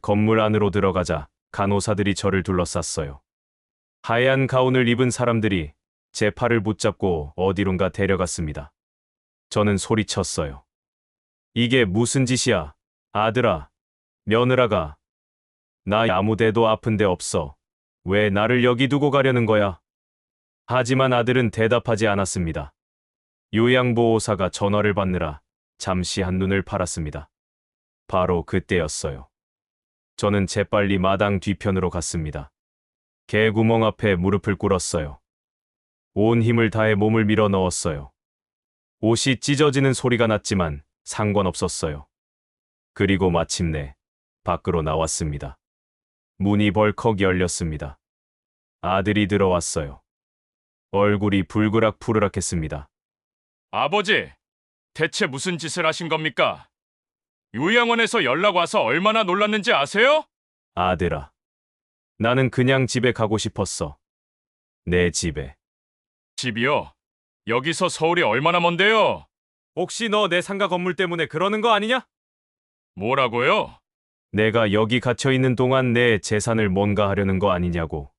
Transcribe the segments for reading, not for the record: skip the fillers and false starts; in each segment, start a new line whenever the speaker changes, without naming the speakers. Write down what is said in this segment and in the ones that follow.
건물 안으로 들어가자 간호사들이 저를 둘러쌌어요. 하얀 가운을 입은 사람들이 제 팔을 붙잡고 어디론가 데려갔습니다. 저는 소리쳤어요. 이게 무슨 짓이야? 아들아, 며느라가. 나 아무 데도 아픈 데 없어. 왜 나를 여기 두고 가려는 거야? 하지만 아들은 대답하지 않았습니다. 요양보호사가 전화를 받느라 잠시 한눈을 팔았습니다. 바로 그때였어요. 저는 재빨리 마당 뒤편으로 갔습니다. 개구멍 앞에 무릎을 꿇었어요. 온 힘을 다해 몸을 밀어 넣었어요. 옷이 찢어지는 소리가 났지만 상관없었어요. 그리고 마침내 밖으로 나왔습니다. 문이 벌컥 열렸습니다. 아들이 들어왔어요. 얼굴이 불그락푸르락했습니다.
아버지, 대체 무슨 짓을 하신 겁니까? 요양원에서 연락 와서 얼마나 놀랐는지 아세요?
아들아, 나는 그냥 집에 가고 싶었어. 내 집에.
집이요? 여기서 서울이 얼마나 먼데요?
혹시 너 내 상가 건물 때문에 그러는 거 아니냐?
뭐라고요?
내가 여기 갇혀 있는 동안 내 재산을 뭔가 하려는 거 아니냐고.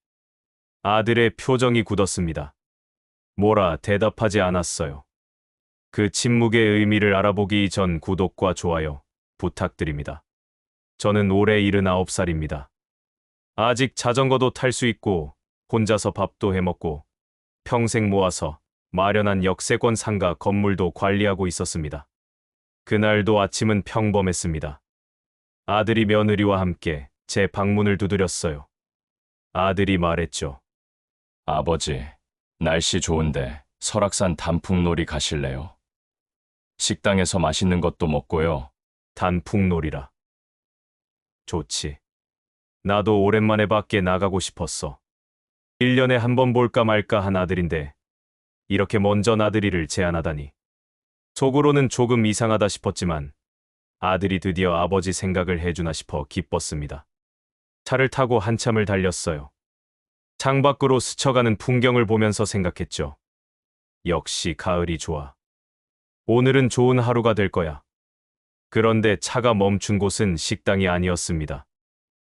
아들의 표정이 굳었습니다. 뭐라 대답하지 않았어요. 그 침묵의 의미를 알아보기 전 구독과 좋아요 부탁드립니다. 저는 올해 79살입니다. 아직 자전거도 탈 수 있고 혼자서 밥도 해먹고 평생 모아서 마련한 역세권 상가 건물도 관리하고 있었습니다. 그날도 아침은 평범했습니다. 아들이 며느리와 함께 제 방문을 두드렸어요. 아들이 말했죠.
아버지, 날씨 좋은데 설악산 단풍놀이 가실래요? 식당에서 맛있는 것도 먹고요.
단풍놀이라. 좋지. 나도 오랜만에 밖에 나가고 싶었어. 1년에 한 번 볼까 말까 한 아들인데 이렇게 먼저 나들이를 제안하다니. 속으로는 조금 이상하다 싶었지만 아들이 드디어 아버지 생각을 해주나 싶어 기뻤습니다. 차를 타고 한참을 달렸어요. 창밖으로 스쳐가는 풍경을 보면서 생각했죠. 역시 가을이 좋아. 오늘은 좋은 하루가 될 거야. 그런데 차가 멈춘 곳은 식당이 아니었습니다.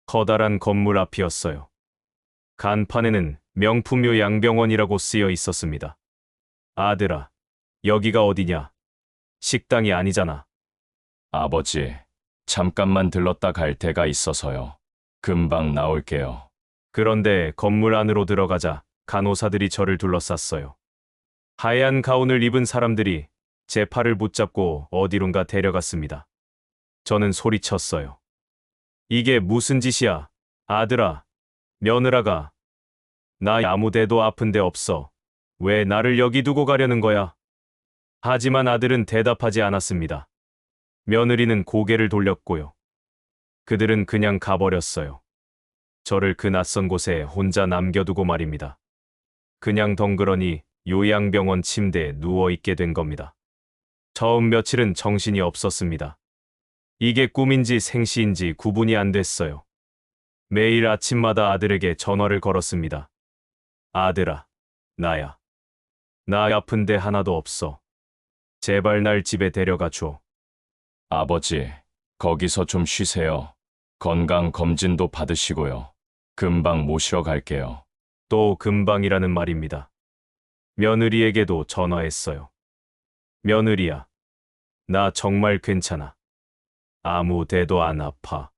커다란 건물 앞이었어요. 간판에는 명품요 양병원이라고 쓰여 있었습니다. 아들아, 여기가 어디냐? 식당이 아니잖아.
아버지, 잠깐만 들렀다 갈 데가 있어서요. 금방 나올게요.
그런데 건물 안으로 들어가자 간호사들이 저를 둘러쌌어요. 하얀 가운을 입은 사람들이 제 팔을 붙잡고 어디론가 데려갔습니다. 저는 소리쳤어요. 이게 무슨 짓이야? 아들아, 며느라가. 나 아무 데도 아픈 데 없어. 왜 나를 여기 두고 가려는 거야? 하지만 아들은 대답하지 않았습니다. 며느리는 고개를 돌렸고요. 그들은 그냥 가버렸어요. 저를 그 낯선 곳에 혼자 남겨두고 말입니다. 그냥 덩그러니 요양병원 침대에 누워있게 된 겁니다. 처음 며칠은 정신이 없었습니다. 이게 꿈인지 생시인지 구분이 안 됐어요. 매일 아침마다 아들에게 전화를 걸었습니다. 아들아, 나야. 나 아픈데 하나도 없어. 제발 날 집에 데려가 줘.
아버지, 거기서 좀 쉬세요. 건강 검진도 받으시고요. 금방 모시러 갈게요.
또 금방이라는 말입니다. 며느리에게도 전화했어요. 며느리야, 나 정말 괜찮아. 아무 데도 안 아파.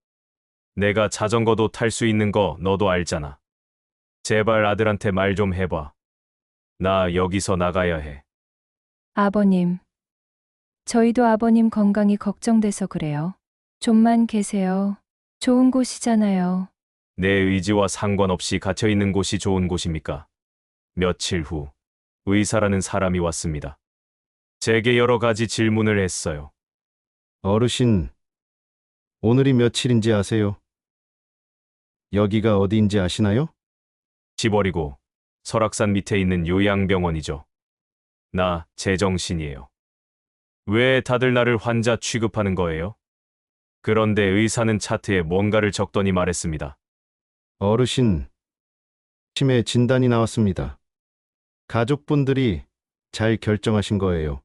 내가 자전거도 탈 수 있는 거 너도 알잖아. 제발 아들한테 말 좀 해봐. 나 여기서 나가야 해.
아버님, 저희도 아버님 건강이 걱정돼서 그래요. 좀만 계세요. 좋은 곳이잖아요.
내 의지와 상관없이 갇혀 있는 곳이 좋은 곳입니까? 며칠 후 의사라는 사람이 왔습니다. 제게 여러 가지 질문을 했어요.
어르신, 오늘이 며칠인지 아세요? 여기가 어디인지 아시나요?
집 버리고 설악산 밑에 있는 요양병원이죠. 나 제정신이에요. 왜 다들 나를 환자 취급하는 거예요? 그런데 의사는 차트에 뭔가를 적더니 말했습니다.
어르신, 치매 진단이 나왔습니다. 가족분들이 잘 결정하신 거예요.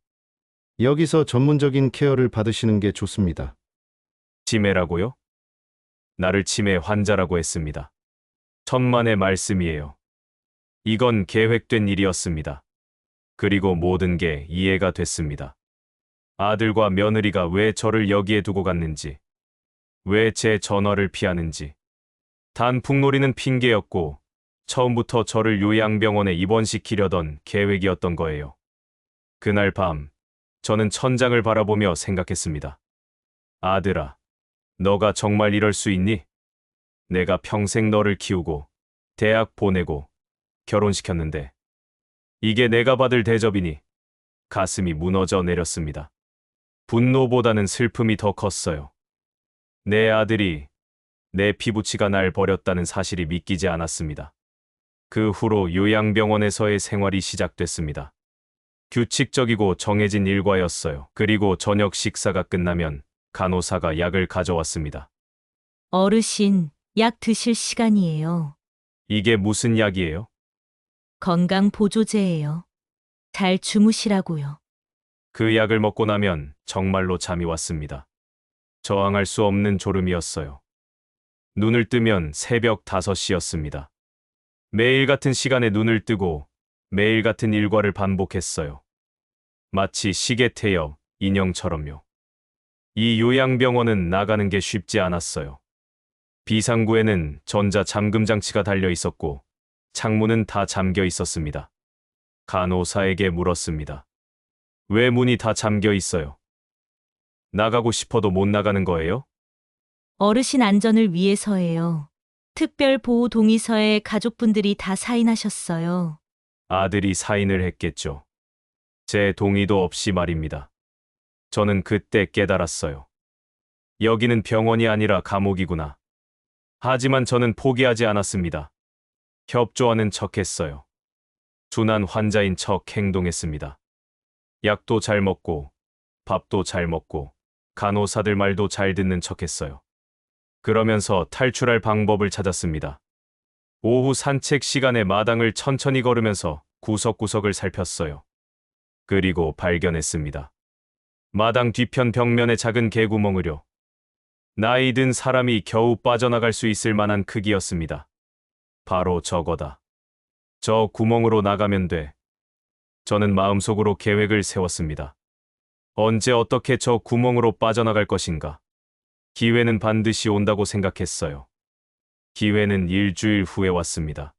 여기서 전문적인 케어를 받으시는 게 좋습니다.
치매라고요? 나를 치매 환자라고 했습니다. 천만의 말씀이에요. 이건 계획된 일이었습니다. 그리고 모든 게 이해가 됐습니다. 아들과 며느리가 왜 저를 여기에 두고 갔는지, 왜 제 전화를 피하는지. 단풍놀이는 핑계였고, 처음부터 저를 요양병원에 입원시키려던 계획이었던 거예요. 그날 밤, 저는 천장을 바라보며 생각했습니다. 아들아, 너가 정말 이럴 수 있니? 내가 평생 너를 키우고, 대학 보내고, 결혼시켰는데, 이게 내가 받을 대접이니? 가슴이 무너져 내렸습니다. 분노보다는 슬픔이 더 컸어요. 내 아들이, 내 피부치가 날 버렸다는 사실이 믿기지 않았습니다. 그 후로 요양병원에서의 생활이 시작됐습니다. 규칙적이고 정해진 일과였어요. 그리고 저녁 식사가 끝나면 간호사가 약을 가져왔습니다.
어르신, 약 드실 시간이에요.
이게 무슨 약이에요?
건강 보조제예요. 잘 주무시라고요.
그 약을 먹고 나면 정말로 잠이 왔습니다. 저항할 수 없는 졸음이었어요. 눈을 뜨면 새벽 5시였습니다. 매일 같은 시간에 눈을 뜨고 매일 같은 일과를 반복했어요. 마치 시계 태엽, 인형처럼요. 이 요양병원은 나가는 게 쉽지 않았어요. 비상구에는 전자 잠금 장치가 달려 있었고 창문은 다 잠겨 있었습니다. 간호사에게 물었습니다. 왜 문이 다 잠겨 있어요? 나가고 싶어도 못 나가는 거예요?
어르신 안전을 위해서예요. 특별보호 동의서에 가족분들이 다 사인하셨어요.
아들이 사인을 했겠죠. 제 동의도 없이 말입니다. 저는 그때 깨달았어요. 여기는 병원이 아니라 감옥이구나. 하지만 저는 포기하지 않았습니다. 협조하는 척했어요. 순한 환자인 척 행동했습니다. 약도 잘 먹고, 밥도 잘 먹고, 간호사들 말도 잘 듣는 척했어요. 그러면서 탈출할 방법을 찾았습니다. 오후 산책 시간에 마당을 천천히 걸으면서 구석구석을 살폈어요. 그리고 발견했습니다. 마당 뒤편 벽면에 작은 개구멍을요. 나이 든 사람이 겨우 빠져나갈 수 있을 만한 크기였습니다. 바로 저거다. 저 구멍으로 나가면 돼. 저는 마음속으로 계획을 세웠습니다. 언제 어떻게 저 구멍으로 빠져나갈 것인가? 기회는 반드시 온다고 생각했어요. 기회는 일주일 후에 왔습니다.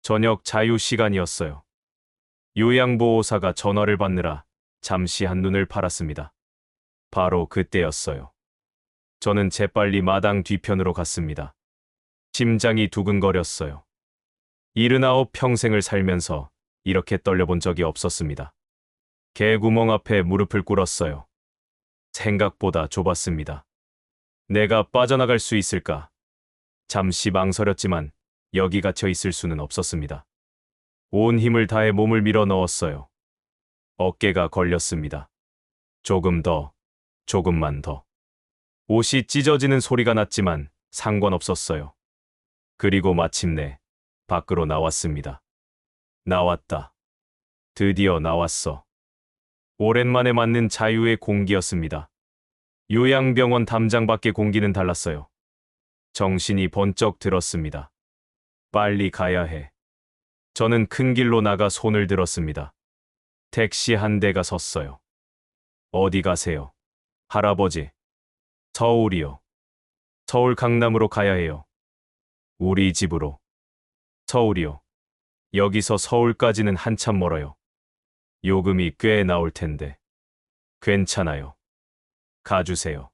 저녁 자유 시간이었어요. 요양보호사가 전화를 받느라 잠시 한눈을 팔았습니다. 바로 그때였어요. 저는 재빨리 마당 뒤편으로 갔습니다. 심장이 두근거렸어요. 79 평생을 살면서 이렇게 떨려본 적이 없었습니다. 개구멍 앞에 무릎을 꿇었어요. 생각보다 좁았습니다. 내가 빠져나갈 수 있을까? 잠시 망설였지만 여기 갇혀 있을 수는 없었습니다. 온 힘을 다해 몸을 밀어 넣었어요. 어깨가 걸렸습니다. 조금 더, 조금만 더. 옷이 찢어지는 소리가 났지만 상관없었어요. 그리고 마침내 밖으로 나왔습니다. 나왔다. 드디어 나왔어. 오랜만에 맞는 자유의 공기였습니다. 요양병원 담장 밖의 공기는 달랐어요. 정신이 번쩍 들었습니다. 빨리 가야 해. 저는 큰 길로 나가 손을 들었습니다. 택시 한 대가 섰어요. 어디 가세요? 할아버지. 서울이요. 서울 강남으로 가야 해요. 우리 집으로. 서울이요. 여기서 서울까지는 한참 멀어요. 요금이 꽤 나올 텐데. 괜찮아요. 가주세요.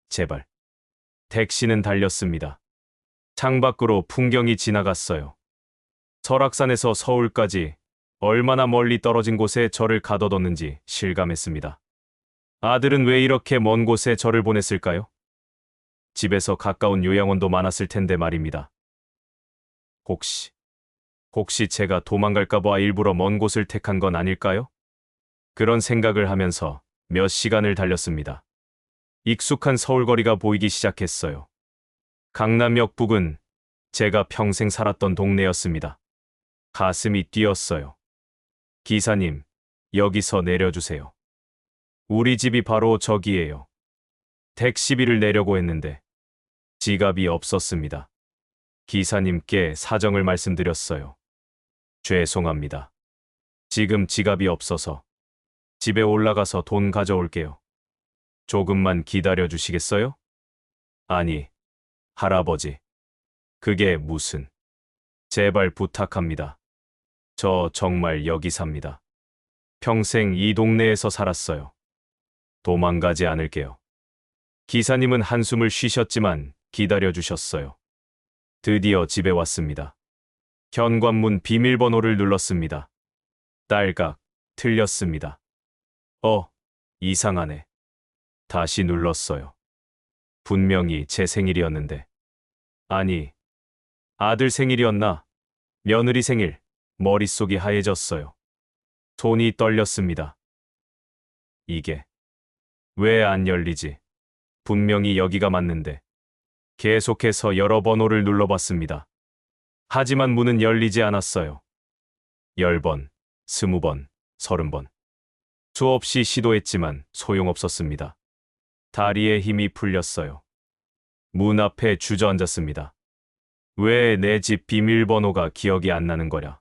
제발. 택시는 달렸습니다. 창밖으로 풍경이 지나갔어요. 설악산에서 서울까지 얼마나 멀리 떨어진 곳에 저를 가둬뒀는지 실감했습니다. 아들은 왜 이렇게 먼 곳에 저를 보냈을까요? 집에서 가까운 요양원도 많았을 텐데 말입니다. 혹시 제가 도망갈까봐 일부러 먼 곳을 택한 건 아닐까요? 그런 생각을 하면서 몇 시간을 달렸습니다. 익숙한 서울거리가 보이기 시작했어요. 강남역 북은 제가 평생 살았던 동네였습니다. 가슴이 뛰었어요. 기사님, 여기서 내려주세요. 우리 집이 바로 저기예요. 택시비를 내려고 했는데 지갑이 없었습니다. 기사님께 사정을 말씀드렸어요. 죄송합니다. 지금 지갑이 없어서 집에 올라가서 돈 가져올게요. 조금만 기다려 주시겠어요? 아니, 할아버지. 그게 무슨. 제발 부탁합니다. 저 정말 여기 삽니다. 평생 이 동네에서 살았어요. 도망가지 않을게요. 기사님은 한숨을 쉬셨지만 기다려 주셨어요. 드디어 집에 왔습니다. 현관문 비밀번호를 눌렀습니다. 딸깍, 틀렸습니다. 이상하네. 다시 눌렀어요. 분명히 제 생일이었는데. 아니, 아들 생일이었나? 며느리 생일. 머릿속이 하얘졌어요. 손이 떨렸습니다. 이게 왜 안 열리지? 분명히 여기가 맞는데. 계속해서 여러 번호를 눌러봤습니다. 하지만 문은 열리지 않았어요. 10번, 20번, 30번. 수없이 시도했지만 소용없었습니다. 다리에 힘이 풀렸어요. 문 앞에 주저앉았습니다. 왜 내 집 비밀번호가 기억이 안 나는 거냐?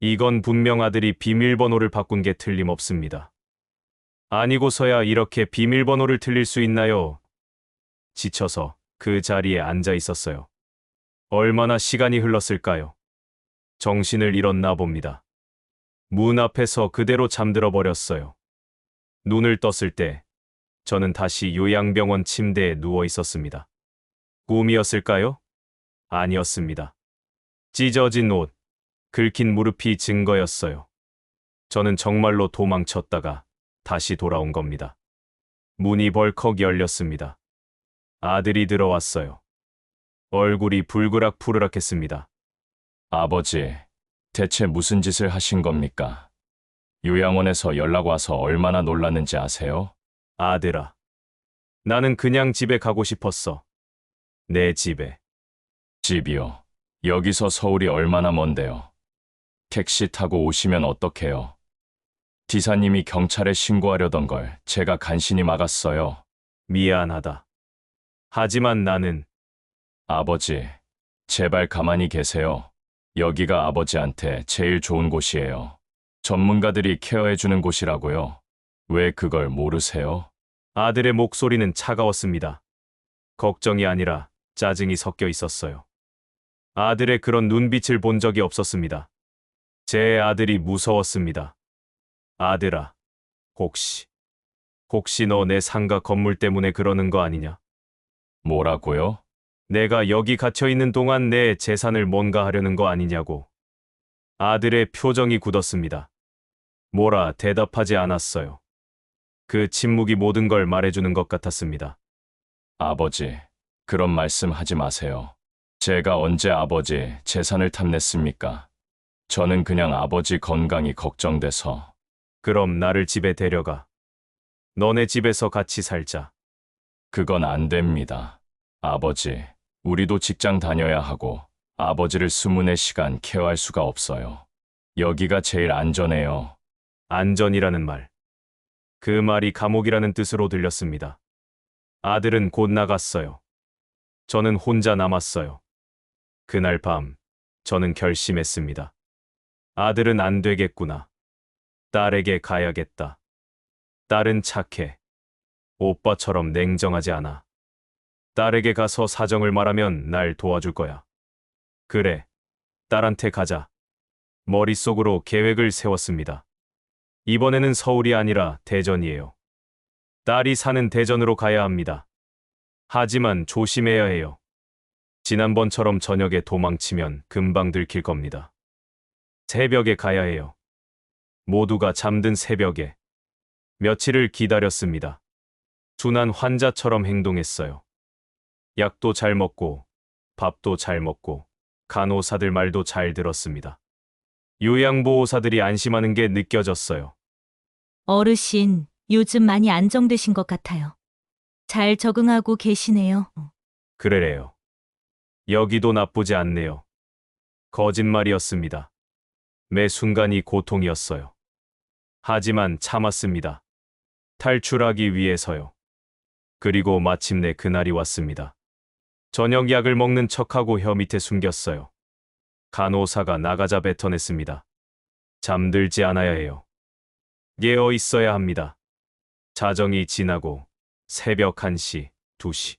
이건 분명 아들이 비밀번호를 바꾼 게 틀림없습니다. 아니고서야 이렇게 비밀번호를 틀릴 수 있나요? 지쳐서 그 자리에 앉아 있었어요. 얼마나 시간이 흘렀을까요? 정신을 잃었나 봅니다. 문 앞에서 그대로 잠들어 버렸어요. 눈을 떴을 때 저는 다시 요양병원 침대에 누워 있었습니다. 꿈이었을까요? 아니었습니다. 찢어진 옷, 긁힌 무릎이 증거였어요. 저는 정말로 도망쳤다가 다시 돌아온 겁니다. 문이 벌컥 열렸습니다. 아들이 들어왔어요. 얼굴이 불그락푸르락했습니다.
아버지, 대체 무슨 짓을 하신 겁니까? 요양원에서 연락 와서 얼마나 놀랐는지 아세요?
아들아, 나는 그냥 집에 가고 싶었어. 내 집에.
집이요. 여기서 서울이 얼마나 먼데요? 택시 타고 오시면 어떡해요? 기사님이 경찰에 신고하려던 걸 제가 간신히 막았어요.
미안하다. 하지만 나는
아버지, 제발 가만히 계세요. 여기가 아버지한테 제일 좋은 곳이에요. 전문가들이 케어해주는 곳이라고요. 왜 그걸 모르세요?
아들의 목소리는 차가웠습니다. 걱정이 아니라 짜증이 섞여 있었어요. 아들의 그런 눈빛을 본 적이 없었습니다. 제 아들이 무서웠습니다. 아들아, 혹시 너 내 상가 건물 때문에 그러는 거 아니냐?
뭐라고요?
내가 여기 갇혀 있는 동안 내 재산을 뭔가 하려는 거 아니냐고. 아들의 표정이 굳었습니다. 뭐라 대답하지 않았어요. 그 침묵이 모든 걸 말해주는 것 같았습니다.
아버지, 그런 말씀 하지 마세요. 제가 언제 아버지 재산을 탐냈습니까? 저는 그냥 아버지 건강이 걱정돼서.
그럼 나를 집에 데려가. 너네 집에서 같이 살자.
그건 안 됩니다. 아버지, 우리도 직장 다녀야 하고 아버지를 24시간 케어할 수가 없어요. 여기가 제일 안전해요.
안전이라는 말. 그 말이 감옥이라는 뜻으로 들렸습니다. 아들은 곧 나갔어요. 저는 혼자 남았어요. 그날 밤, 저는 결심했습니다. 아들은 안 되겠구나. 딸에게 가야겠다. 딸은 착해. 오빠처럼 냉정하지 않아. 딸에게 가서 사정을 말하면 날 도와줄 거야. 그래, 딸한테 가자. 머릿속으로 계획을 세웠습니다. 이번에는 서울이 아니라 대전이에요. 딸이 사는 대전으로 가야 합니다. 하지만 조심해야 해요. 지난번처럼 저녁에 도망치면 금방 들킬 겁니다. 새벽에 가야 해요. 모두가 잠든 새벽에. 며칠을 기다렸습니다. 순한 환자처럼 행동했어요. 약도 잘 먹고, 밥도 잘 먹고, 간호사들 말도 잘 들었습니다. 요양보호사들이 안심하는 게 느껴졌어요.
어르신, 요즘 많이 안정되신 것 같아요. 잘 적응하고 계시네요.
그래래요. 여기도 나쁘지 않네요. 거짓말이었습니다. 매 순간이 고통이었어요. 하지만 참았습니다. 탈출하기 위해서요. 그리고 마침내 그날이 왔습니다. 저녁 약을 먹는 척하고 혀 밑에 숨겼어요. 간호사가 나가자 뱉어냈습니다. 잠들지 않아야 해요. 깨어 있어야 합니다. 자정이 지나고 새벽 1시, 2시.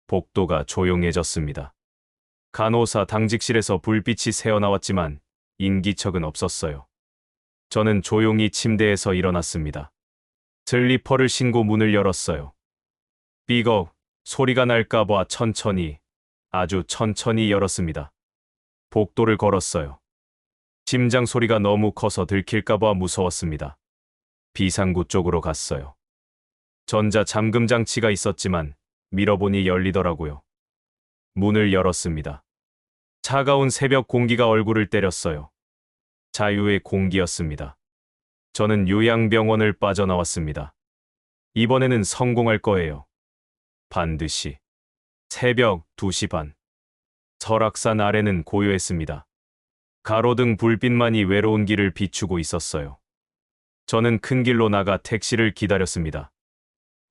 복도가 조용해졌습니다. 간호사 당직실에서 불빛이 새어나왔지만 인기척은 없었어요. 저는 조용히 침대에서 일어났습니다. 슬리퍼를 신고 문을 열었어요. 삐걱 소리가 날까봐 천천히, 아주 천천히 열었습니다. 복도를 걸었어요. 심장 소리가 너무 커서 들킬까봐 무서웠습니다. 비상구 쪽으로 갔어요. 전자 잠금 장치가 있었지만 밀어보니 열리더라고요. 문을 열었습니다. 차가운 새벽 공기가 얼굴을 때렸어요. 자유의 공기였습니다. 저는 요양병원을 빠져나왔습니다. 이번에는 성공할 거예요. 반드시. 새벽 2시 반. 설악산 아래는 고요했습니다. 가로등 불빛만이 외로운 길을 비추고 있었어요. 저는 큰 길로 나가 택시를 기다렸습니다.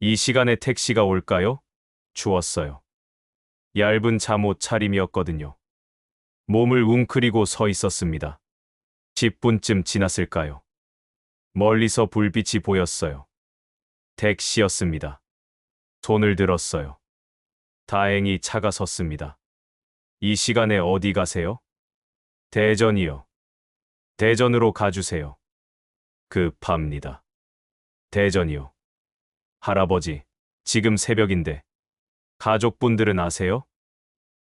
이 시간에 택시가 올까요? 추웠어요. 얇은 잠옷 차림이었거든요. 몸을 웅크리고 서 있었습니다. 10분쯤 지났을까요? 멀리서 불빛이 보였어요. 택시였습니다. 손을 들었어요. 다행히 차가 섰습니다. 이 시간에 어디 가세요? 대전이요. 대전으로 가주세요. 급합니다. 대전이요. 할아버지, 지금 새벽인데. 가족분들은 아세요?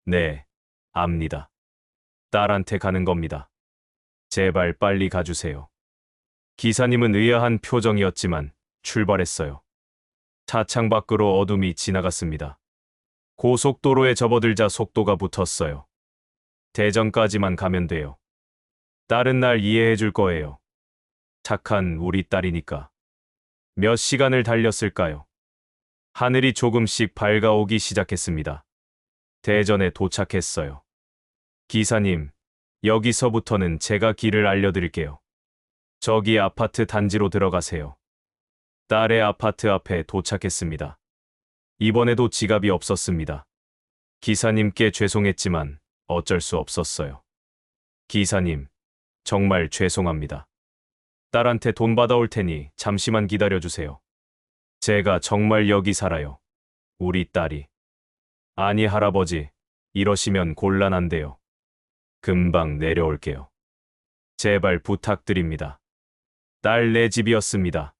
네, 압니다. 딸한테 가는 겁니다. 제발 빨리 가주세요. 기사님은 의아한 표정이었지만 출발했어요. 차창 밖으로 어둠이 지나갔습니다. 고속도로에 접어들자 속도가 붙었어요. 대전까지만 가면 돼요. 딸은 날 이해해 줄 거예요. 착한 우리 딸이니까. 몇 시간을 달렸을까요? 하늘이 조금씩 밝아오기 시작했습니다. 대전에 도착했어요. 기사님, 여기서부터는 제가 길을 알려드릴게요. 저기 아파트 단지로 들어가세요. 딸의 아파트 앞에 도착했습니다. 이번에도 지갑이 없었습니다. 기사님께 죄송했지만 어쩔 수 없었어요. 기사님, 정말 죄송합니다. 딸한테 돈 받아올 테니 잠시만 기다려주세요. 제가 정말 여기 살아요. 우리 딸이. 아니 할아버지, 이러시면 곤란한데요. 금방 내려올게요. 제발 부탁드립니다. 딸 내 집이었습니다.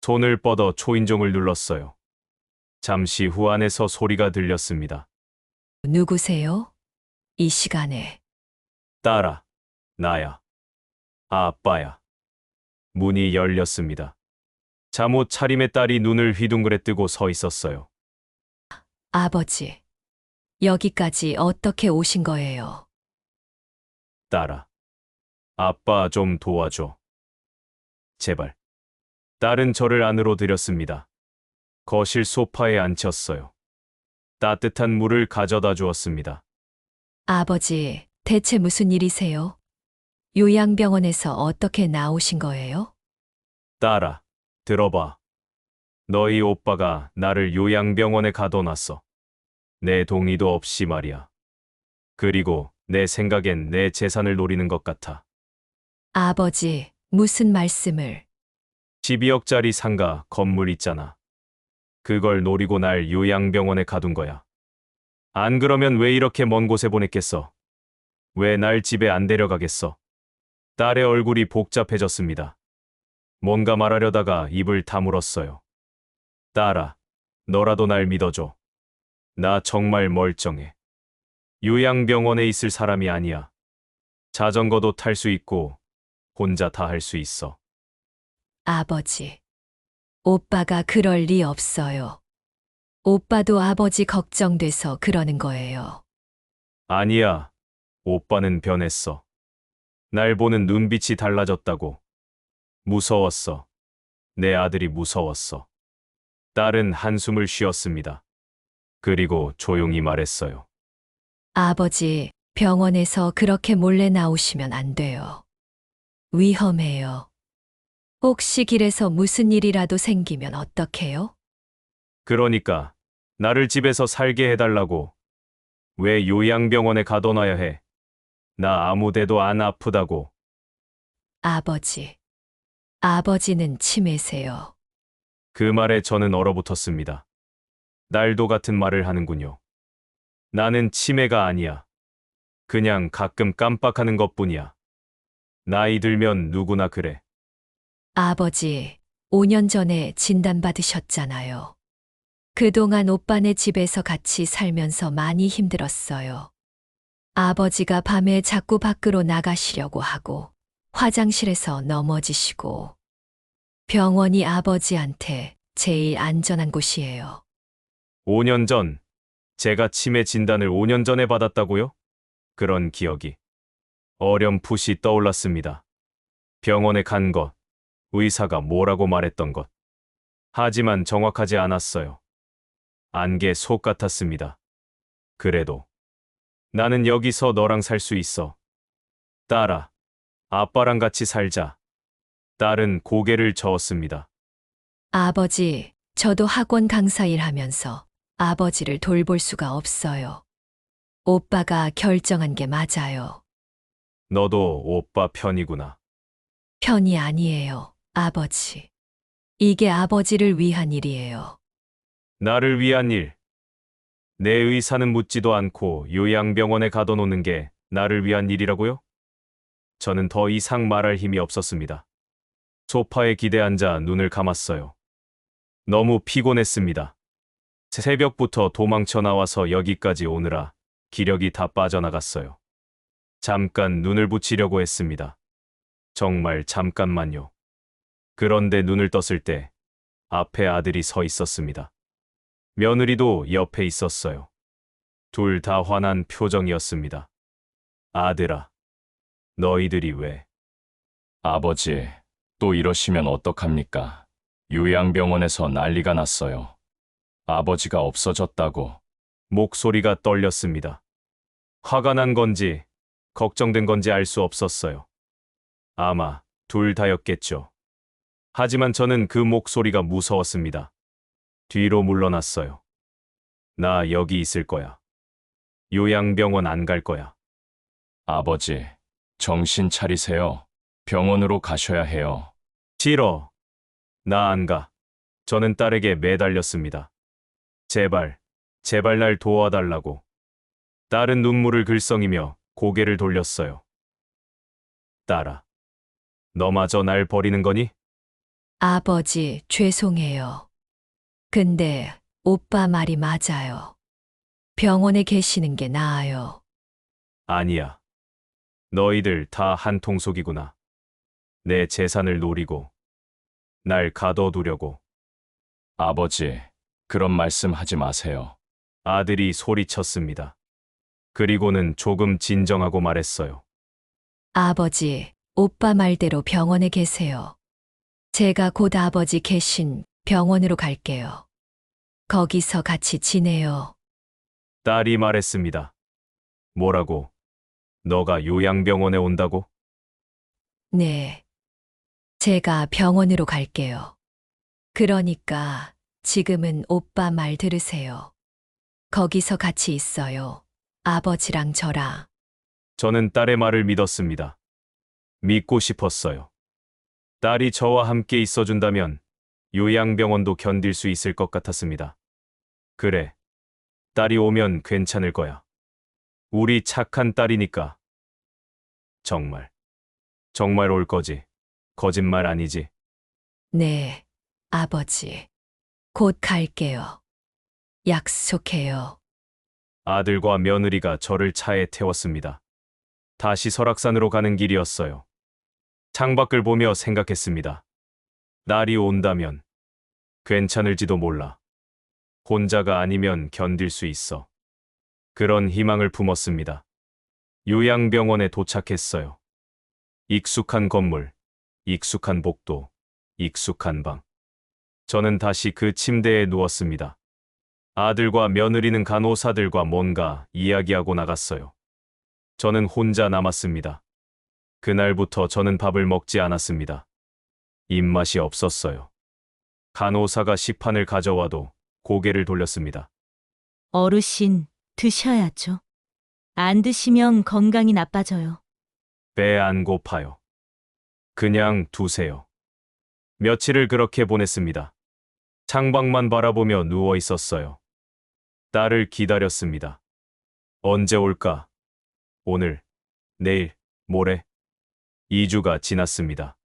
손을 뻗어 초인종을 눌렀어요. 잠시 후 안에서 소리가 들렸습니다.
누구세요? 이 시간에.
딸아, 나야. 아빠야. 문이 열렸습니다. 잠옷 차림의 딸이 눈을 휘둥그레 뜨고 서 있었어요.
아버지, 여기까지 어떻게 오신 거예요?
딸아. 아빠 좀 도와줘. 제발. 딸은 저를 안으로 들였습니다. 거실 소파에 앉혔어요. 따뜻한 물을 가져다 주었습니다.
아버지, 대체 무슨 일이세요? 요양병원에서 어떻게 나오신 거예요?
딸아, 들어봐. 너희 오빠가 나를 요양병원에 가둬놨어. 내 동의도 없이 말이야. 그리고 내 생각엔 내 재산을 노리는 것 같아.
아버지, 무슨 말씀을?
12억짜리 상가 건물 있잖아. 그걸 노리고 날 요양병원에 가둔 거야. 안 그러면 왜 이렇게 먼 곳에 보냈겠어? 왜 날 집에 안 데려가겠어? 딸의 얼굴이 복잡해졌습니다. 뭔가 말하려다가 입을 다물었어요. 딸아, 너라도 날 믿어줘. 나 정말 멀쩡해. 요양병원에 있을 사람이 아니야. 자전거도 탈 수 있고 혼자 다 할 수 있어.
아버지, 오빠가 그럴 리 없어요. 오빠도 아버지 걱정돼서 그러는 거예요.
아니야. 오빠는 변했어. 날 보는 눈빛이 달라졌다고. 무서웠어. 내 아들이 무서웠어. 딸은 한숨을 쉬었습니다. 그리고 조용히 말했어요.
아버지, 병원에서 그렇게 몰래 나오시면 안 돼요. 위험해요. 혹시 길에서 무슨 일이라도 생기면 어떡해요?
그러니까 나를 집에서 살게 해달라고. 왜 요양병원에 가둬놔야 해? 나 아무 데도 안 아프다고.
아버지. 아버지는 치매세요.
그 말에 저는 얼어붙었습니다. 날도 같은 말을 하는군요. 나는 치매가 아니야. 그냥 가끔 깜빡하는 것뿐이야. 나이 들면 누구나 그래.
아버지, 5년 전에 진단받으셨잖아요. 그동안 오빠네 집에서 같이 살면서 많이 힘들었어요. 아버지가 밤에 자꾸 밖으로 나가시려고 하고, 화장실에서 넘어지시고, 병원이 아버지한테 제일 안전한 곳이에요.
5년 전, 제가 치매 진단을 5년 전에 받았다고요? 그런 기억이 어렴풋이 떠올랐습니다. 병원에 간 것, 의사가 뭐라고 말했던 것. 하지만 정확하지 않았어요. 안개 속 같았습니다. 그래도 나는 여기서 너랑 살 수 있어. 딸아, 아빠랑 같이 살자. 딸은 고개를 저었습니다.
아버지, 저도 학원 강사 일하면서 아버지를 돌볼 수가 없어요. 오빠가 결정한 게 맞아요.
너도 오빠 편이구나.
편이 아니에요, 아버지. 이게 아버지를 위한 일이에요.
나를 위한 일. 내 의사는 묻지도 않고 요양병원에 가둬놓는 게 나를 위한 일이라고요? 저는 더 이상 말할 힘이 없었습니다. 소파에 기대앉아 눈을 감았어요. 너무 피곤했습니다. 새벽부터 도망쳐 나와서 여기까지 오느라 기력이 다 빠져나갔어요. 잠깐 눈을 붙이려고 했습니다. 정말 잠깐만요. 그런데 눈을 떴을 때 앞에 아들이 서 있었습니다. 며느리도 옆에 있었어요. 둘 다 화난 표정이었습니다. 아들아, 너희들이 왜?
아버지, 또 이러시면 어떡합니까? 요양병원에서 난리가 났어요. 아버지가 없어졌다고.
목소리가 떨렸습니다. 화가 난 건지 걱정된 건지 알 수 없었어요. 아마 둘 다였겠죠. 하지만 저는 그 목소리가 무서웠습니다. 뒤로 물러났어요. 나 여기 있을 거야. 요양병원 안 갈 거야.
아버지, 정신 차리세요. 병원으로 가셔야 해요.
싫어. 나 안 가. 저는 딸에게 매달렸습니다. 제발, 제발 날 도와달라고. 딸은 눈물을 글썽이며 고개를 돌렸어요. 딸아, 너마저 날 버리는 거니?
아버지, 죄송해요. 근데 오빠 말이 맞아요. 병원에 계시는 게 나아요.
아니야. 너희들 다 한 통속이구나. 내 재산을 노리고 날 가둬두려고.
아버지, 그런 말씀 하지 마세요.
아들이 소리쳤습니다. 그리고는 조금 진정하고 말했어요.
아버지, 오빠 말대로 병원에 계세요. 제가 곧 아버지 계신 병원으로 갈게요. 거기서 같이 지내요.
딸이 말했습니다. 뭐라고? 너가 요양병원에 온다고?
네. 제가 병원으로 갈게요. 그러니까 지금은 오빠 말 들으세요. 거기서 같이 있어요. 아버지랑 저랑.
저는 딸의 말을 믿었습니다. 믿고 싶었어요. 딸이 저와 함께 있어준다면 요양병원도 견딜 수 있을 것 같았습니다. 그래. 딸이 오면 괜찮을 거야. 우리 착한 딸이니까. 정말. 정말 올 거지. 거짓말 아니지.
네, 아버지. 곧 갈게요. 약속해요.
아들과 며느리가 저를 차에 태웠습니다. 다시 설악산으로 가는 길이었어요. 창밖을 보며 생각했습니다. 날이 온다면 괜찮을지도 몰라. 혼자가 아니면 견딜 수 있어. 그런 희망을 품었습니다. 요양병원에 도착했어요. 익숙한 건물, 익숙한 복도, 익숙한 방. 저는 다시 그 침대에 누웠습니다. 아들과 며느리는 간호사들과 뭔가 이야기하고 나갔어요. 저는 혼자 남았습니다. 그날부터 저는 밥을 먹지 않았습니다. 입맛이 없었어요. 간호사가 식판을 가져와도 고개를 돌렸습니다.
어르신, 드셔야죠. 안 드시면 건강이 나빠져요.
배 안 고파요. 그냥 두세요. 며칠을 그렇게 보냈습니다. 창밖만 바라보며 누워 있었어요. 딸을 기다렸습니다. 언제 올까? 오늘, 내일, 모레. 2주가 지났습니다.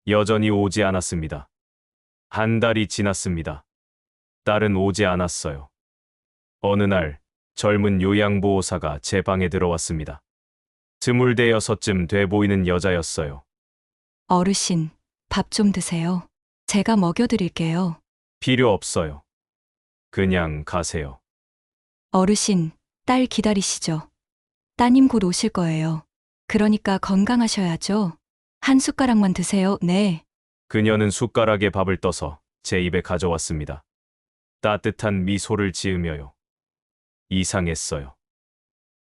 여전히 오지 않았습니다. 한 달이 지났습니다. 딸은 오지 않았어요. 어느 날 젊은 요양보호사가 제 방에 들어왔습니다. 26쯤 돼 보이는 여자였어요.
어르신, 밥 좀 드세요. 제가 먹여드릴게요.
필요 없어요. 그냥 가세요.
어르신, 딸 기다리시죠. 따님 곧 오실 거예요. 그러니까 건강하셔야죠. 한 숟가락만 드세요. 네.
그녀는 숟가락에 밥을 떠서 제 입에 가져왔습니다. 따뜻한 미소를 지으며요. 이상했어요.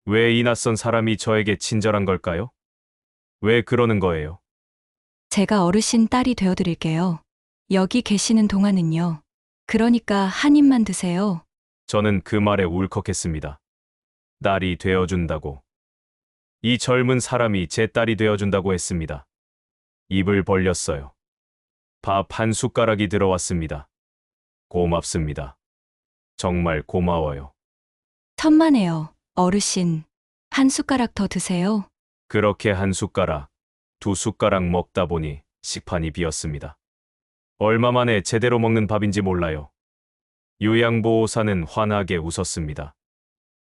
왜 이 낯선 사람이 저에게 친절한 걸까요? 왜 그러는 거예요?
제가 어르신 딸이 되어드릴게요. 여기 계시는 동안은요. 그러니까 한 입만 드세요.
저는 그 말에 울컥했습니다. 딸이 되어준다고. 이 젊은 사람이 제 딸이 되어준다고 했습니다. 입을 벌렸어요. 밥 한 숟가락이 들어왔습니다. 고맙습니다. 정말 고마워요.
천만에요. 어르신, 한 숟가락 더 드세요.
그렇게 한 숟가락, 두 숟가락 먹다 보니 식판이 비었습니다. 얼마 만에 제대로 먹는 밥인지 몰라요. 요양보호사는 환하게 웃었습니다.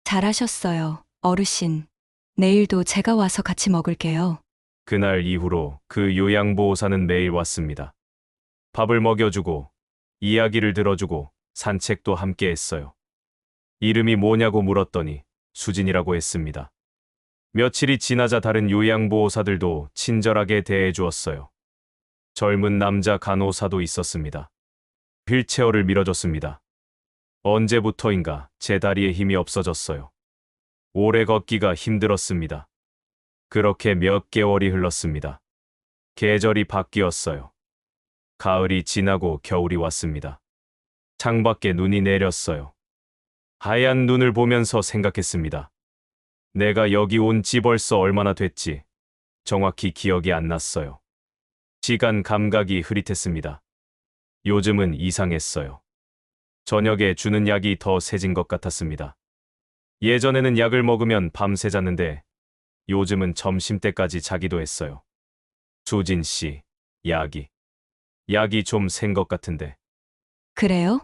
잘하셨어요, 어르신. 내일도 제가 와서 같이 먹을게요.
그날 이후로 그 요양보호사는 매일 왔습니다. 밥을 먹여주고, 이야기를 들어주고, 산책도 함께 했어요. 이름이 뭐냐고 물었더니 수진이라고 했습니다. 며칠이 지나자 다른 요양보호사들도 친절하게 대해주었어요. 젊은 남자 간호사도 있었습니다. 휠체어를 밀어줬습니다. 언제부터인가 제 다리에 힘이 없어졌어요. 오래 걷기가 힘들었습니다. 그렇게 몇 개월이 흘렀습니다. 계절이 바뀌었어요. 가을이 지나고 겨울이 왔습니다. 창밖에 눈이 내렸어요. 하얀 눈을 보면서 생각했습니다. 내가 여기 온 지 벌써 얼마나 됐지? 정확히 기억이 안 났어요. 시간 감각이 흐릿했습니다. 요즘은 이상했어요. 저녁에 주는 약이 더 세진 것 같았습니다. 예전에는 약을 먹으면 밤새 잤는데 요즘은 점심때까지 자기도 했어요. 수진 씨, 약이 좀 센 것 같은데.
그래요?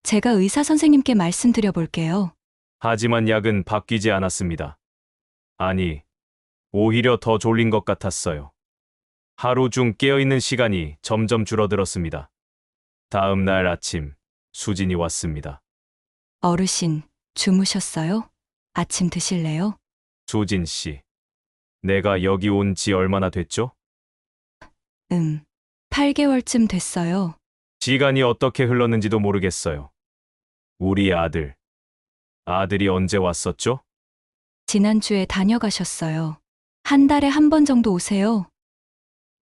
제가 의사 선생님께 말씀드려 볼게요.
하지만 약은 바뀌지 않았습니다. 아니, 오히려 더 졸린 것 같았어요. 하루 중 깨어있는 시간이 점점 줄어들었습니다. 다음 날 아침, 수진이 왔습니다.
어르신, 주무셨어요? 아침 드실래요?
수진 씨, 내가 여기 온 지 얼마나 됐죠?
8개월쯤 됐어요.
시간이 어떻게 흘렀는지도 모르겠어요. 우리 아들이 언제 왔었죠?
지난주에 다녀가셨어요. 한 달에 한 번 정도 오세요.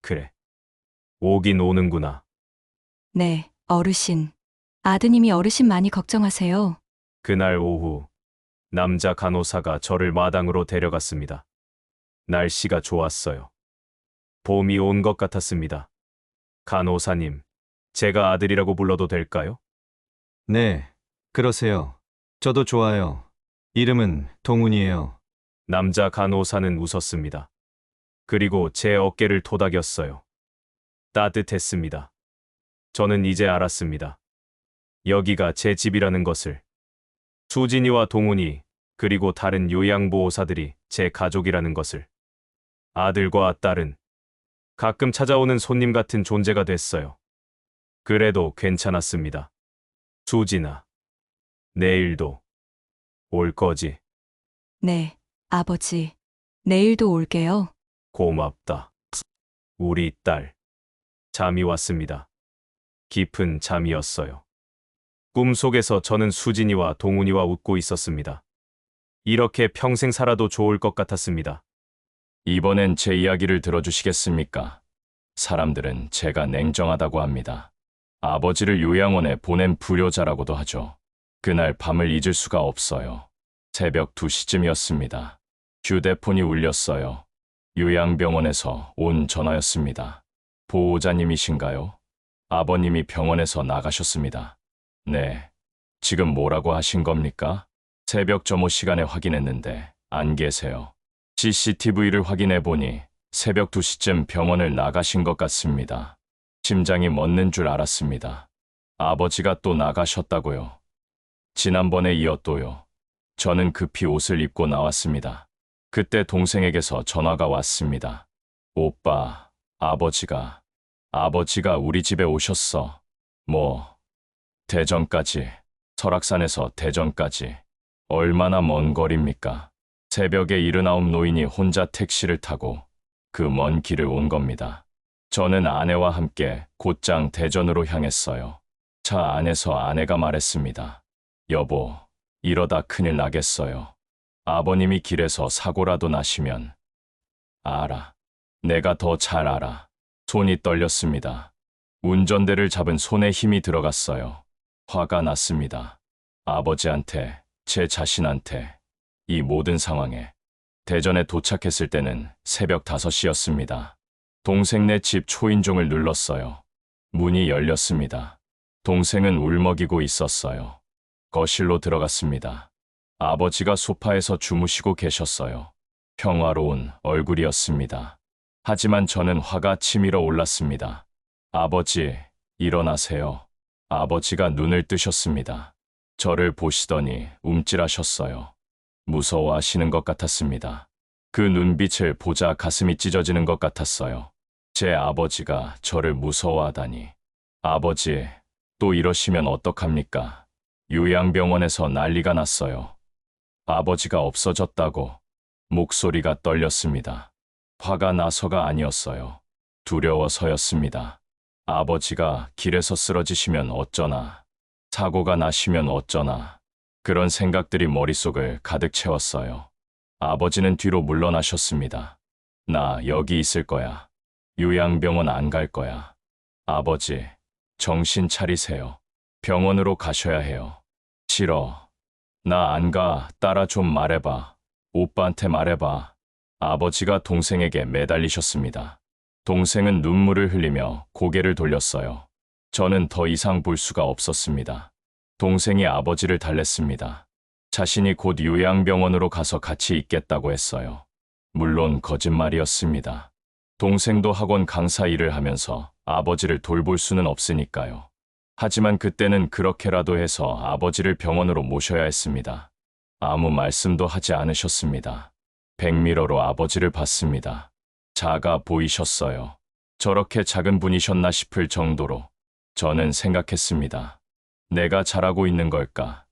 그래. 오긴 오는구나.
네, 어르신. 아드님이 어르신 많이 걱정하세요.
그날 오후, 남자 간호사가 저를 마당으로 데려갔습니다. 날씨가 좋았어요. 봄이 온 것 같았습니다. 간호사님, 제가 아들이라고 불러도 될까요?
네, 그러세요. 저도 좋아요. 이름은 동훈이에요.
남자 간호사는 웃었습니다. 그리고 제 어깨를 토닥였어요. 따뜻했습니다. 저는 이제 알았습니다. 여기가 제 집이라는 것을. 수진이와 동훈이 그리고 다른 요양보호사들이 제 가족이라는 것을. 아들과 딸은 가끔 찾아오는 손님 같은 존재가 됐어요. 그래도 괜찮았습니다. 수진아, 내일도 올 거지?
네, 아버지. 내일도 올게요.
고맙다. 우리 딸. 잠이 왔습니다. 깊은 잠이었어요. 꿈속에서 저는 수진이와 동훈이와 웃고 있었습니다. 이렇게 평생 살아도 좋을 것 같았습니다.
이번엔 제 이야기를 들어주시겠습니까? 사람들은 제가 냉정하다고 합니다. 아버지를 요양원에 보낸 불효자라고도 하죠. 그날 밤을 잊을 수가 없어요. 새벽 2시쯤이었습니다. 휴대폰이 울렸어요. 요양병원에서 온 전화였습니다. 보호자님이신가요? 아버님이 병원에서 나가셨습니다. 네. 지금 뭐라고 하신 겁니까? 새벽 점호 시간에 확인했는데 안 계세요. CCTV를 확인해 보니 새벽 2시쯤 병원을 나가신 것 같습니다. 심장이 멎는 줄 알았습니다. 아버지가 또 나가셨다고요. 지난번에 이어 또요. 저는 급히 옷을 입고 나왔습니다. 그때 동생에게서 전화가 왔습니다. 오빠, 아버지가 우리 집에 오셨어. 대전까지, 설악산에서 대전까지. 얼마나 먼 거리입니까? 새벽에 79 노인이 혼자 택시를 타고 그 먼 길을 온 겁니다. 저는 아내와 함께 곧장 대전으로 향했어요. 차 안에서 아내가 말했습니다. 여보, 이러다 큰일 나겠어요. 아버님이 길에서 사고라도 나시면. 알아. 내가 더 잘 알아. 손이 떨렸습니다. 운전대를 잡은 손에 힘이 들어갔어요. 화가 났습니다. 아버지한테, 제 자신한테, 이 모든 상황에. 대전에 도착했을 때는 새벽 5시였습니다. 동생네 집 초인종을 눌렀어요. 문이 열렸습니다. 동생은 울먹이고 있었어요. 거실로 들어갔습니다. 아버지가 소파에서 주무시고 계셨어요. 평화로운 얼굴이었습니다. 하지만 저는 화가 치밀어 올랐습니다. 아버지, 일어나세요. 아버지가 눈을 뜨셨습니다. 저를 보시더니 움찔하셨어요. 무서워하시는 것 같았습니다. 그 눈빛을 보자 가슴이 찢어지는 것 같았어요. 제 아버지가 저를 무서워하다니. 아버지, 또 이러시면 어떡합니까? 요양병원에서 난리가 났어요. 아버지가 없어졌다고. 목소리가 떨렸습니다. 화가 나서가 아니었어요. 두려워서였습니다. 아버지가 길에서 쓰러지시면 어쩌나. 사고가 나시면 어쩌나. 그런 생각들이 머릿속을 가득 채웠어요. 아버지는 뒤로 물러나셨습니다. 나 여기 있을 거야. 요양병원 안 갈 거야. 아버지, 정신 차리세요. 병원으로 가셔야 해요. 싫어. 나 안 가. 딸아 좀 말해봐. 오빠한테 말해봐. 아버지가 동생에게 매달리셨습니다. 동생은 눈물을 흘리며 고개를 돌렸어요. 저는 더 이상 볼 수가 없었습니다. 동생이 아버지를 달랬습니다. 자신이 곧 요양병원으로 가서 같이 있겠다고 했어요. 물론 거짓말이었습니다. 동생도 학원 강사 일을 하면서 아버지를 돌볼 수는 없으니까요. 하지만 그때는 그렇게라도 해서 아버지를 병원으로 모셔야 했습니다. 아무 말씀도 하지 않으셨습니다. 백미러로 아버지를 봤습니다. 작아 보이셨어요. 저렇게 작은 분이셨나 싶을 정도로. 저는 생각했습니다. 내가 잘하고 있는 걸까?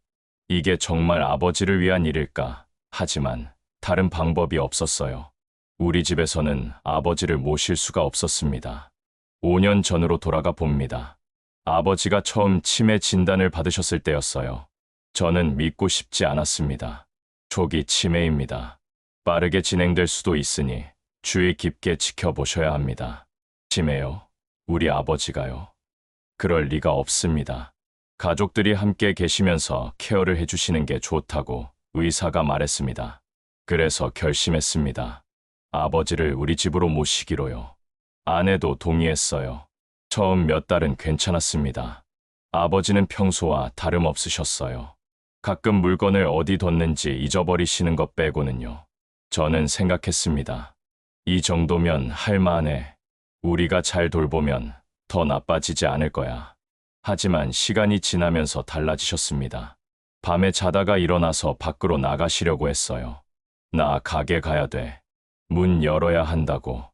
이게 정말 아버지를 위한 일일까? 하지만 다른 방법이 없었어요. 우리 집에서는 아버지를 모실 수가 없었습니다. 5년 전으로 돌아가 봅니다. 아버지가 처음 치매 진단을 받으셨을 때였어요. 저는 믿고 싶지 않았습니다. 초기 치매입니다. 빠르게 진행될 수도 있으니 주의 깊게 지켜보셔야 합니다. 치매요? 우리 아버지가요? 그럴 리가 없습니다. 가족들이 함께 계시면서 케어를 해주시는 게 좋다고 의사가 말했습니다. 그래서 결심했습니다. 아버지를 우리 집으로 모시기로요. 아내도 동의했어요. 처음 몇 달은 괜찮았습니다. 아버지는 평소와 다름없으셨어요. 가끔 물건을 어디 뒀는지 잊어버리시는 것 빼고는요. 저는 생각했습니다. 이 정도면 할만해. 우리가 잘 돌보면 더 나빠지지 않을 거야. 하지만 시간이 지나면서 달라지셨습니다. 밤에 자다가 일어나서 밖으로 나가시려고 했어요. 나 가게 가야 돼. 문 열어야 한다고.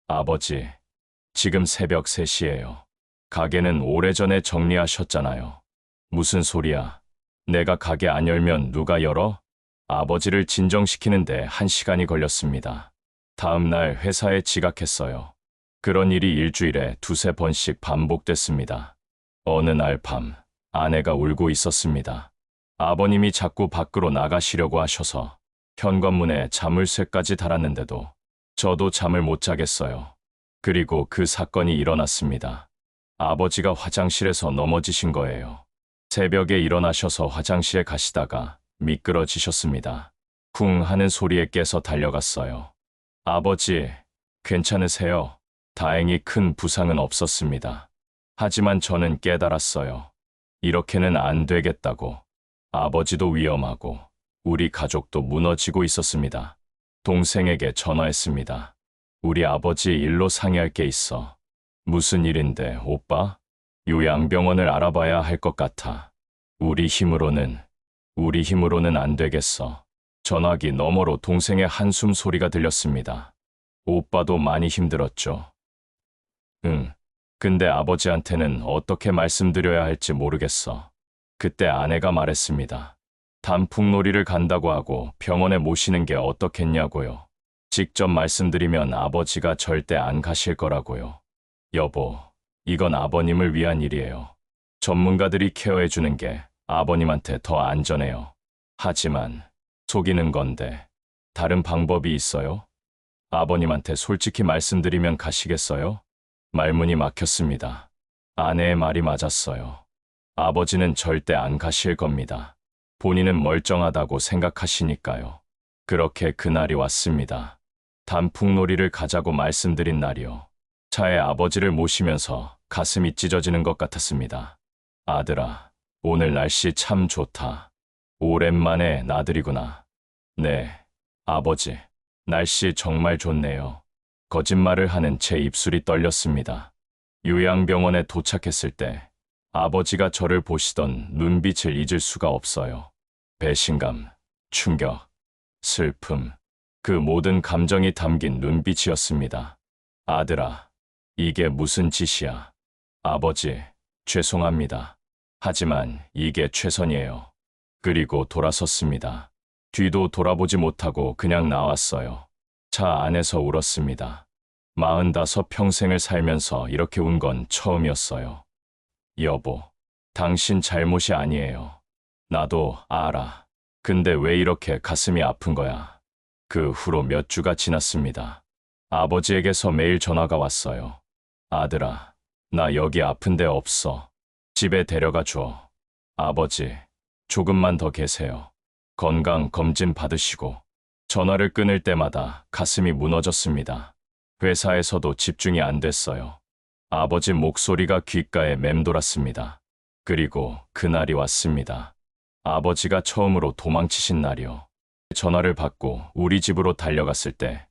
아버지, 지금 새벽 3시예요. 가게는 오래전에 정리하셨잖아요. 무슨 소리야. 내가 가게 안 열면 누가 열어? 아버지를 진정시키는데 1시간이 걸렸습니다. 다음 날 회사에 지각했어요. 그런 일이 일주일에 2~3번씩 반복됐습니다. 어느 날 밤, 아내가 울고 있었습니다. 아버님이 자꾸 밖으로 나가시려고 하셔서 현관문에 자물쇠까지 달았는데도 저도 잠을 못 자겠어요. 그리고 그 사건이 일어났습니다. 아버지가 화장실에서 넘어지신 거예요. 새벽에 일어나셔서 화장실에 가시다가 미끄러지셨습니다. 쿵 하는 소리에 깨서 달려갔어요. 아버지, 괜찮으세요? 다행히 큰 부상은 없었습니다. 하지만 저는 깨달았어요. 이렇게는 안 되겠다고. 아버지도 위험하고 우리 가족도 무너지고 있었습니다. 동생에게 전화했습니다. 우리 아버지 일로 상의할 게 있어. 무슨 일인데, 오빠? 요양병원을 알아봐야 할 것 같아. 우리 힘으로는 안 되겠어. 전화기 너머로 동생의 한숨 소리가 들렸습니다. 오빠도 많이 힘들었죠. 응. 근데 아버지한테는 어떻게 말씀드려야 할지 모르겠어. 그때 아내가 말했습니다. 단풍놀이를 간다고 하고 병원에 모시는 게 어떻겠냐고요. 직접 말씀드리면 아버지가 절대 안 가실 거라고요. 여보, 이건 아버님을 위한 일이에요. 전문가들이 케어해주는 게 아버님한테 더 안전해요. 하지만 속이는 건데 다른 방법이 있어요? 아버님한테 솔직히 말씀드리면 가시겠어요? 말문이 막혔습니다. 아내의 말이 맞았어요. 아버지는 절대 안 가실 겁니다. 본인은 멀쩡하다고 생각하시니까요. 그렇게 그날이 왔습니다. 단풍놀이를 가자고 말씀드린 날이요. 차에 아버지를 모시면서 가슴이 찢어지는 것 같았습니다. 아들아, 오늘 날씨 참 좋다. 오랜만에 나들이구나. 네, 아버지, 날씨 정말 좋네요. 거짓말을 하는 제 입술이 떨렸습니다. 요양병원에 도착했을 때 아버지가 저를 보시던 눈빛을 잊을 수가 없어요. 배신감, 충격, 슬픔, 그 모든 감정이 담긴 눈빛이었습니다. 아들아, 이게 무슨 짓이야? 아버지, 죄송합니다. 하지만 이게 최선이에요. 그리고 돌아섰습니다. 뒤도 돌아보지 못하고 그냥 나왔어요. 차 안에서 울었습니다. 45 평생을 살면서 이렇게 운 건 처음이었어요. 여보, 당신 잘못이 아니에요. 나도 알아. 근데 왜 이렇게 가슴이 아픈 거야? 그 후로 몇 주가 지났습니다. 아버지에게서 매일 전화가 왔어요. 아들아, 나 여기 아픈 데 없어. 집에 데려가 줘. 아버지, 조금만 더 계세요. 건강 검진 받으시고. 전화를 끊을 때마다 가슴이 무너졌습니다. 회사에서도 집중이 안 됐어요. 아버지 목소리가 귓가에 맴돌았습니다. 그리고 그날이 왔습니다. 아버지가 처음으로 도망치신 날이요. 전화를 받고 우리 집으로 달려갔을 때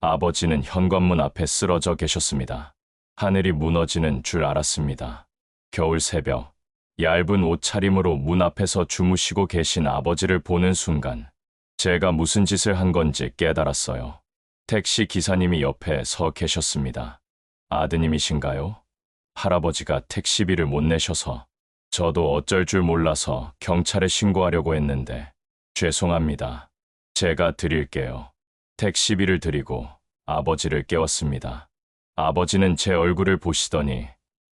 아버지는 현관문 앞에 쓰러져 계셨습니다. 하늘이 무너지는 줄 알았습니다. 겨울 새벽, 얇은 옷차림으로 문 앞에서 주무시고 계신 아버지를 보는 순간 제가 무슨 짓을 한 건지 깨달았어요. 택시 기사님이 옆에 서 계셨습니다. 아드님이신가요? 할아버지가 택시비를 못 내셔서 저도 어쩔 줄 몰라서 경찰에 신고하려고 했는데 죄송합니다. 제가 드릴게요. 택시비를 드리고 아버지를 깨웠습니다. 아버지는 제 얼굴을 보시더니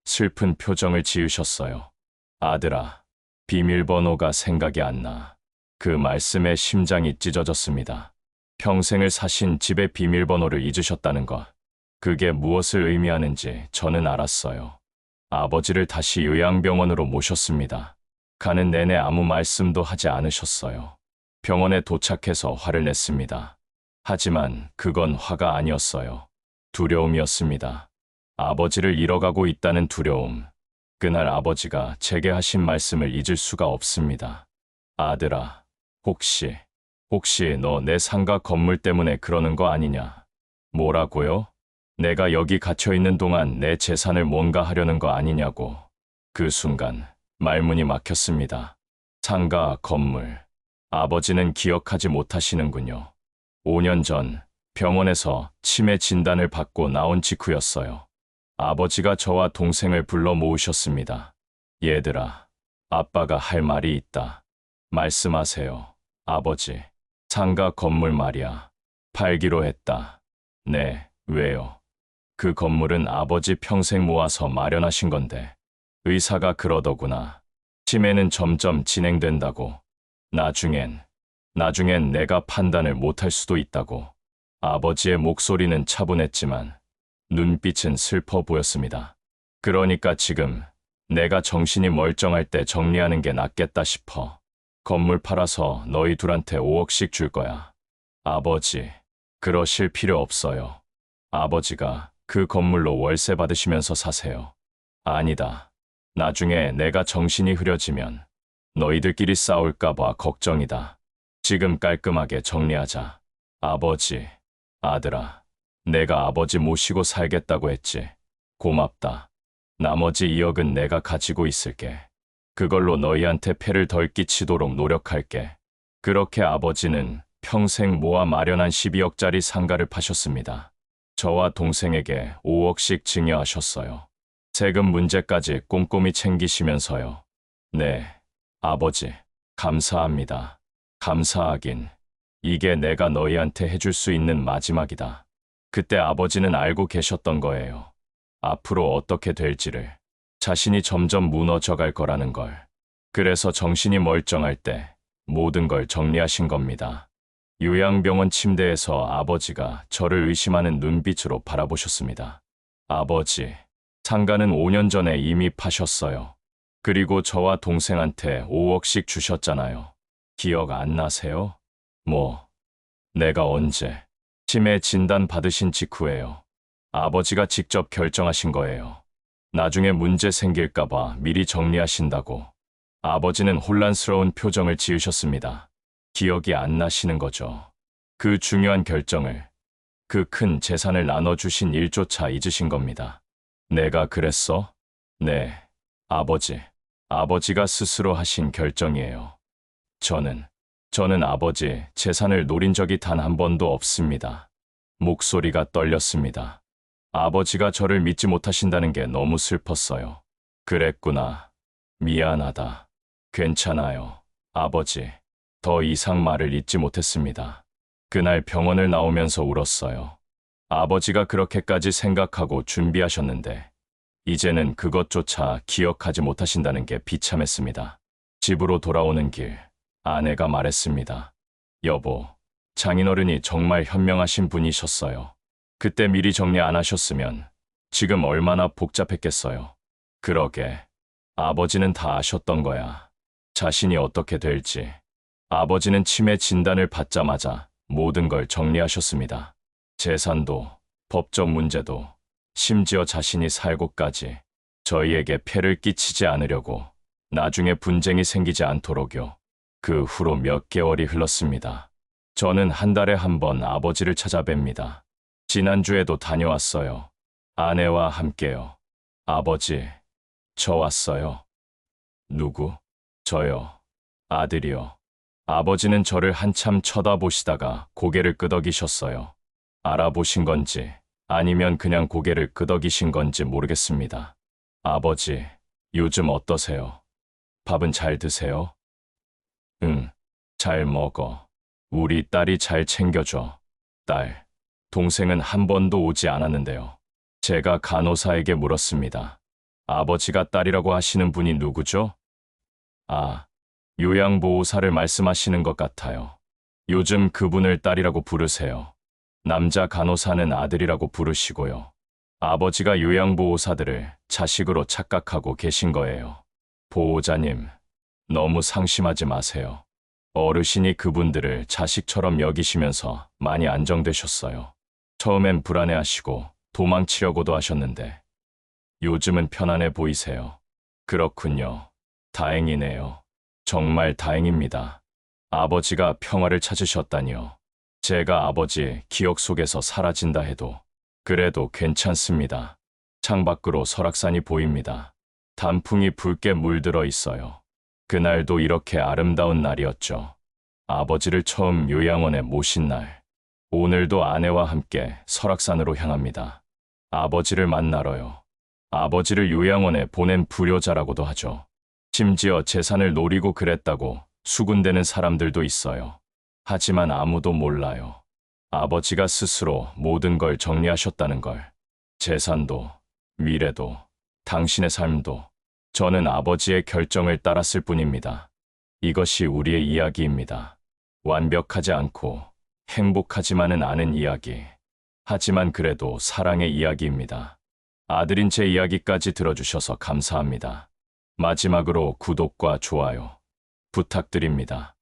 슬픈 표정을 지으셨어요. 아들아, 비밀번호가 생각이 안 나. 그 말씀에 심장이 찢어졌습니다. 평생을 사신 집의 비밀번호를 잊으셨다는 것. 그게 무엇을 의미하는지 저는 알았어요. 아버지를 다시 요양병원으로 모셨습니다. 가는 내내 아무 말씀도 하지 않으셨어요. 병원에 도착해서 화를 냈습니다. 하지만 그건 화가 아니었어요. 두려움이었습니다. 아버지를 잃어가고 있다는 두려움. 그날 아버지가 제게 하신 말씀을 잊을 수가 없습니다. 아들아, 혹시 너 내 상가 건물 때문에 그러는 거 아니냐? 뭐라고요? 내가 여기 갇혀 있는 동안 내 재산을 뭔가 하려는 거 아니냐고. 그 순간 말문이 막혔습니다. 상가 건물. 아버지는 기억하지 못하시는군요. 5년 전 병원에서 치매 진단을 받고 나온 직후였어요. 아버지가 저와 동생을 불러 모으셨습니다. 얘들아, 아빠가 할 말이 있다. 말씀하세요. 아버지, 상가 건물 말이야. 팔기로 했다. 네, 왜요? 그 건물은 아버지 평생 모아서 마련하신 건데 의사가 그러더구나. 치매는 점점 진행된다고. 나중엔 내가 판단을 못할 수도 있다고. 아버지의 목소리는 차분했지만 눈빛은 슬퍼 보였습니다. 그러니까 지금 내가 정신이 멀쩡할 때 정리하는 게 낫겠다 싶어. 건물 팔아서 너희 둘한테 5억씩 줄 거야. 아버지, 그러실 필요 없어요. 아버지가 그 건물로 월세 받으시면서 사세요. 아니다. 나중에 내가 정신이 흐려지면 너희들끼리 싸울까봐 걱정이다. 지금 깔끔하게 정리하자. 아버지, 아들아, 내가 아버지 모시고 살겠다고 했지. 고맙다. 나머지 2억은 내가 가지고 있을게. 그걸로 너희한테 폐를 덜 끼치도록 노력할게. 그렇게 아버지는 평생 모아 마련한 12억짜리 상가를 파셨습니다. 저와 동생에게 5억씩 증여하셨어요. 세금 문제까지 꼼꼼히 챙기시면서요. 네, 아버지, 감사합니다. 감사하긴. 이게 내가 너희한테 해줄 수 있는 마지막이다. 그때 아버지는 알고 계셨던 거예요. 앞으로 어떻게 될지를. 자신이 점점 무너져 갈 거라는 걸. 그래서 정신이 멀쩡할 때 모든 걸 정리하신 겁니다. 요양병원 침대에서 아버지가 저를 의심하는 눈빛으로 바라보셨습니다. 아버지, 상가는 5년 전에 이미 파셨어요. 그리고 저와 동생한테 5억씩 주셨잖아요. 기억 안 나세요? 내가 언제? 치매 진단 받으신 직후에요. 아버지가 직접 결정하신 거예요. 나중에 문제 생길까봐 미리 정리하신다고. 아버지는 혼란스러운 표정을 지으셨습니다. 기억이 안 나시는 거죠. 그 중요한 결정을, 그 큰 재산을 나눠주신 일조차 잊으신 겁니다. 내가 그랬어? 네, 아버지. 아버지가 스스로 하신 결정이에요. 저는 아버지 재산을 노린 적이 단 한 번도 없습니다. 목소리가 떨렸습니다. 아버지가 저를 믿지 못하신다는 게 너무 슬펐어요. 그랬구나. 미안하다. 괜찮아요. 아버지. 더 이상 말을 잇지 못했습니다. 그날 병원을 나오면서 울었어요. 아버지가 그렇게까지 생각하고 준비하셨는데 이제는 그것조차 기억하지 못하신다는 게 비참했습니다. 집으로 돌아오는 길, 아내가 말했습니다. 여보, 장인어른이 정말 현명하신 분이셨어요. 그때 미리 정리 안 하셨으면 지금 얼마나 복잡했겠어요. 그러게, 아버지는 다 아셨던 거야. 자신이 어떻게 될지. 아버지는 치매 진단을 받자마자 모든 걸 정리하셨습니다. 재산도, 법적 문제도, 심지어 자신이 살 곳까지 저희에게 폐를 끼치지 않으려고, 나중에 분쟁이 생기지 않도록요. 그 후로 몇 개월이 흘렀습니다. 저는 한 달에 한 번 아버지를 찾아뵙니다. 지난주에도 다녀왔어요. 아내와 함께요. 아버지, 저 왔어요. 누구? 저요. 아들이요. 아버지는 저를 한참 쳐다보시다가 고개를 끄덕이셨어요. 알아보신 건지 아니면 그냥 고개를 끄덕이신 건지 모르겠습니다. 아버지, 요즘 어떠세요? 밥은 잘 드세요? 응, 잘 먹어. 우리 딸이 잘 챙겨줘. 딸, 동생은 한 번도 오지 않았는데요. 제가 간호사에게 물었습니다. 아버지가 딸이라고 하시는 분이 누구죠? 아, 요양보호사를 말씀하시는 것 같아요. 요즘 그분을 딸이라고 부르세요. 남자 간호사는 아들이라고 부르시고요. 아버지가 요양보호사들을 자식으로 착각하고 계신 거예요. 보호자님, 너무 상심하지 마세요. 어르신이 그분들을 자식처럼 여기시면서 많이 안정되셨어요. 처음엔 불안해하시고 도망치려고도 하셨는데 요즘은 편안해 보이세요. 그렇군요. 다행이네요. 정말 다행입니다. 아버지가 평화를 찾으셨다니요. 제가 아버지 기억 속에서 사라진다 해도 그래도 괜찮습니다. 창밖으로 설악산이 보입니다. 단풍이 붉게 물들어 있어요. 그날도 이렇게 아름다운 날이었죠. 아버지를 처음 요양원에 모신 날. 오늘도 아내와 함께 설악산으로 향합니다. 아버지를 만나러요. 아버지를 요양원에 보낸 불효자라고도 하죠. 심지어 재산을 노리고 그랬다고 수군대는 사람들도 있어요. 하지만 아무도 몰라요. 아버지가 스스로 모든 걸 정리하셨다는 걸. 재산도, 미래도, 당신의 삶도. 저는 아버지의 결정을 따랐을 뿐입니다. 이것이 우리의 이야기입니다. 완벽하지 않고 행복하지만은 않은 이야기. 하지만 그래도 사랑의 이야기입니다. 아들인 제 이야기까지 들어주셔서 감사합니다. 마지막으로 구독과 좋아요 부탁드립니다.